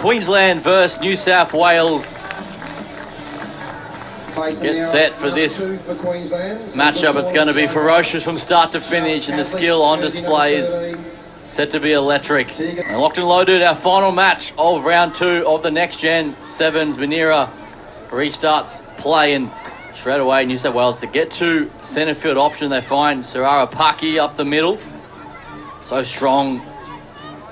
Queensland versus New South Wales. Get set for this matchup. It's going to be ferocious from start to finish, and the skill on display is set to be electric. And locked and loaded, our final match of round 2 of the Next Gen Sevens. Manera restarts play, and straight away New South Wales to get to centre field option. They find Sarara Paki up the middle. So strong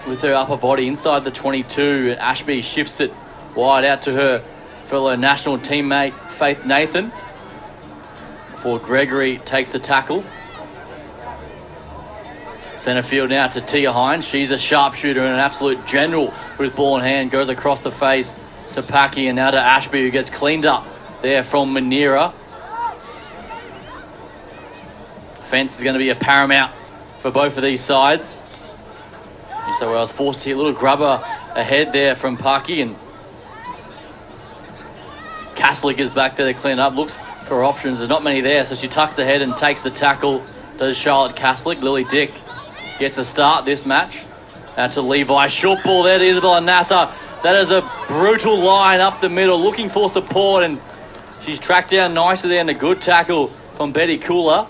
with her upper body inside the 22. Ashby shifts it wide out to her fellow national teammate Faith Nathan before Gregory takes the tackle. Centre field now to Tia Hines. She's a sharpshooter and an absolute general with ball in hand. Goes across the face to Paki and now to Ashby, who gets cleaned up there from Manera. Defence is going to be a paramount for both of these sides. New South Wales forced to hit a little grubber ahead there from Paki, and Kaslik is back there to clean up. Looks for options. There's not many there, so she tucks the head and takes the tackle. Does Charlotte Kaslik. Lily Dick gets a start this match. Out to Levi. Short ball there to Isabella Nasser. That is a brutal line up the middle, looking for support, and she's tracked down nicely there, and a good tackle from Betty Cooler.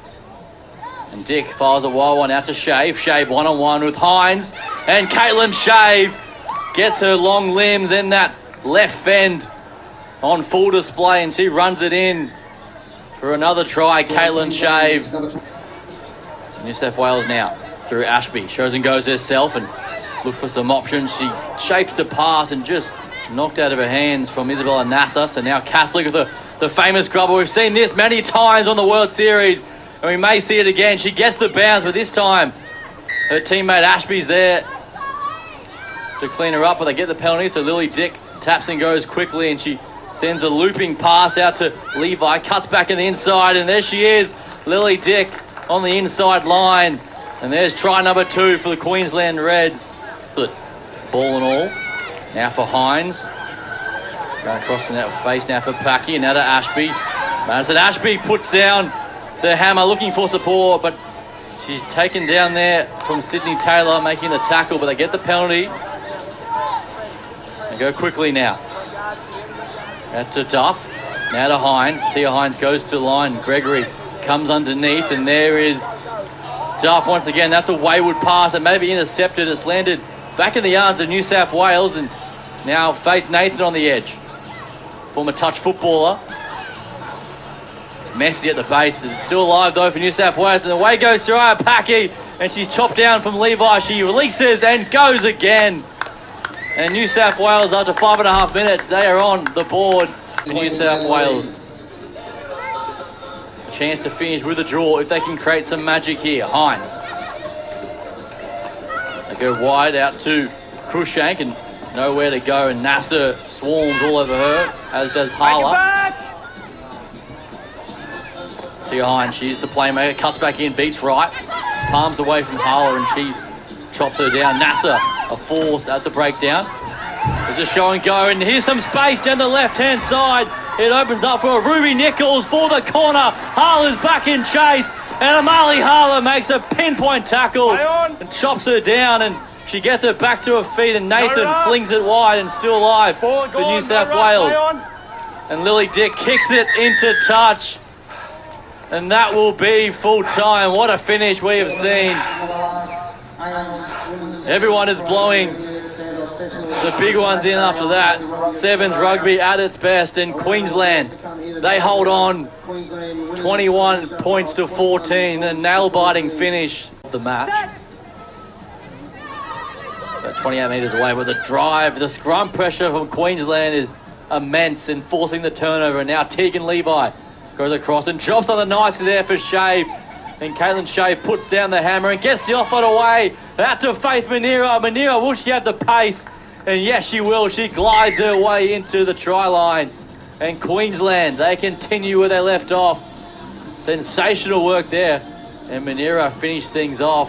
And Dick fires a wild one out to Shave. Shave one-on-one with Hines. And Caitlin Shave gets her long limbs in that left fend on full display, and she runs it in for another try. Caitlin Shave. So New South Wales now through Ashby. Shows and goes herself and looks for some options. She shapes the pass and just knocked out of her hands from Isabella Nasser. So now Kaslik with the famous grubber. We've seen this many times on the World Series, and we may see it again. She gets the bounce, but this time her teammate Ashby's there to clean her up, but they get the penalty. So Lily Dick taps and goes quickly, and she sends a looping pass out to Levi. Cuts back in the inside, and there she is, Lily Dick on the inside line. And there's try number 2 for the Queensland Reds. Ball and all. Now for Hines. Going across the net face now for Paki, and now to Ashby. Madison Ashby puts down the hammer, looking for support, but she's taken down there from Sydney Taylor, making the tackle, but they get the penalty. They go quickly now. Out to Duff. Now to Hines. Tia Hines goes to the line. Gregory comes underneath, and there is Duff once again. That's a wayward pass that may be intercepted. It's landed back in the arms of New South Wales, and now Faith Nathan on the edge. Former touch footballer. It's messy at the base. It's still alive though for New South Wales, and away goes Saraya Paki, and she's chopped down from Levi. She releases and goes again. And New South Wales, after 5.5 minutes, they are on the board for New South Wales. A chance to finish with a draw if they can create some magic here. Hines. They go wide out to Cruikshank, and nowhere to go, and Nasser swarms all over her, as does Harla. Tia Hines, she's the playmaker, cuts back in, beats right, palms away from Harla, and she chops her down. Nasser, a force at the breakdown. There's a show and go, and here's some space down the left-hand side. It opens up for Ruby Nichols for the corner. Harla's back in chase, and Amali Harla makes a pinpoint tackle and chops her down, and she gets her back to her feet, and Nathan flings it wide and still alive for New South Wales. And Lily Dick kicks it into touch, and that will be full time. What a finish we have seen. Everyone is blowing the big ones in after that. Sevens rugby at its best, and Queensland, they hold on 21 points to 14. A nail-biting finish of the match. About 28 metres away, but the drive, the scrum pressure from Queensland is immense in forcing the turnover. And now Tegan Levi goes across and drops on the nicely there for Shave. And Caitlin Shave puts down the hammer and gets the offload away. Out to Faith Manera. Manera, will she have the pace? And yes, she will. She glides her way into the try line. And Queensland, they continue where they left off. Sensational work there. And Manera finished things off.